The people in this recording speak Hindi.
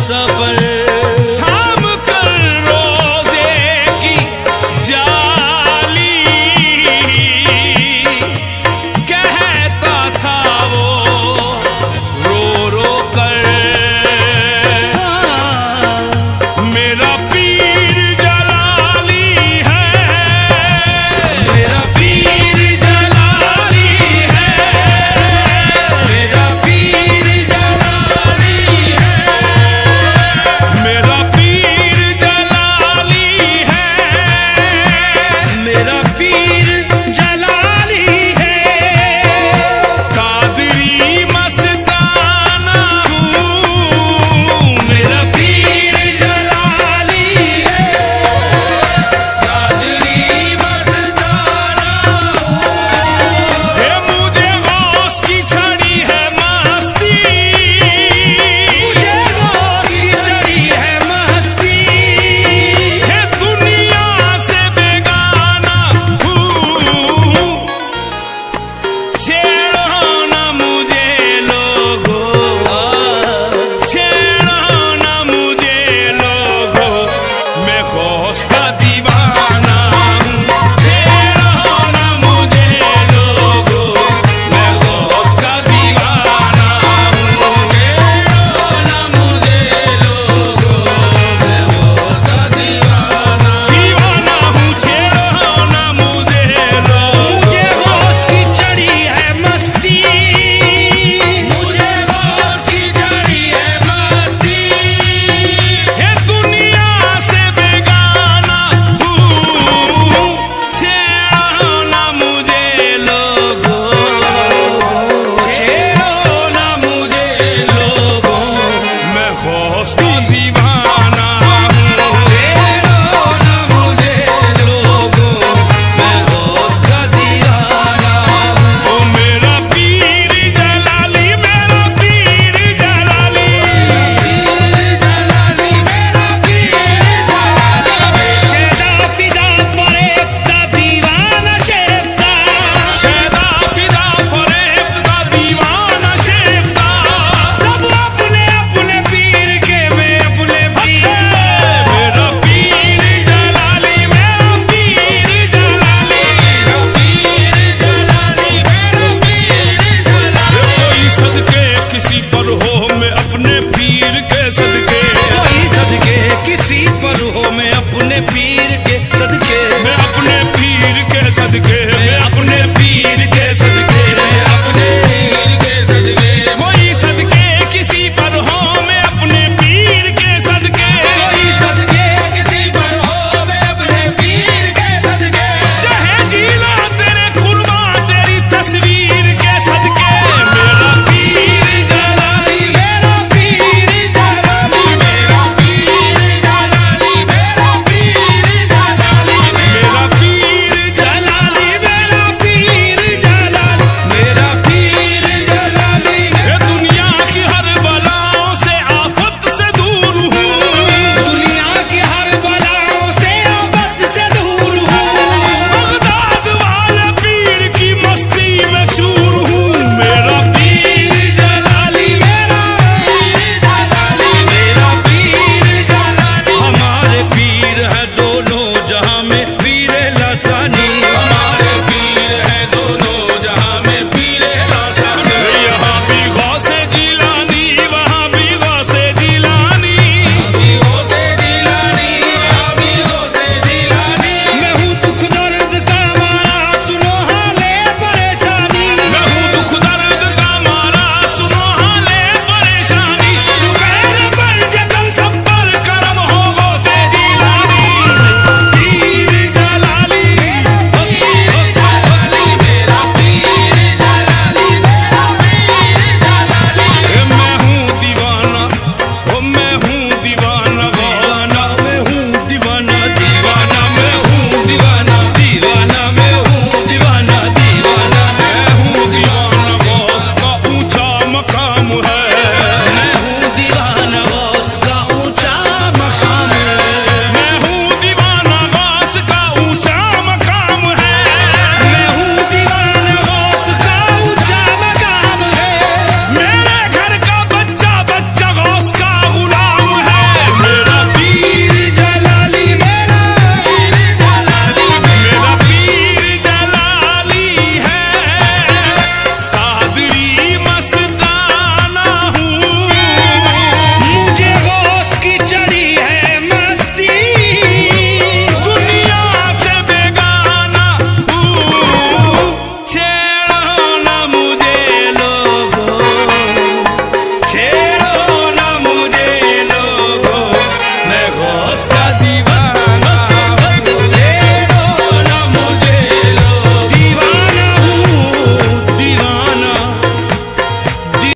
सफर थाम कर रोजे की जाली कहता था वो रो रो कर मेरा पीर जलाली है, मेरा पीर जलाली है, मेरा पीर जलाली है, मेरा पीर जलाली है, मेरा पीर जलाली है। कादरी मस्ताना हूँ, मेरा पीर जलाली है, कादरी मस्ताना हूँ। हे मुझे गौस की छड़ी है मस्ती, मुझे गौस की छड़ी है मस्ती। हे दुनिया से बेगाना हूँ, छेड़ो ना मुझे लोगों, छेड़ो ना मुझे लोगों, मैं गौस का दीवाना हूँ। छेड़ो ना मुझे लोगों, मैं गौस का दीवाना हूँ। छेड़ो ना मुझे लोगों, मैं गौस का दीवाना हूँ। छेड़ो ना मुझे लोगों, मुझे गौस की चढ़ी है मस्ती, मुझे गौस की चढ़ी है मस्ती। हे दुनिया से बेगाना हूँ, छेड़ो ना मुझे लोगों, छेड़ो ना मुझे लोगों, मैं गौस का दीवाना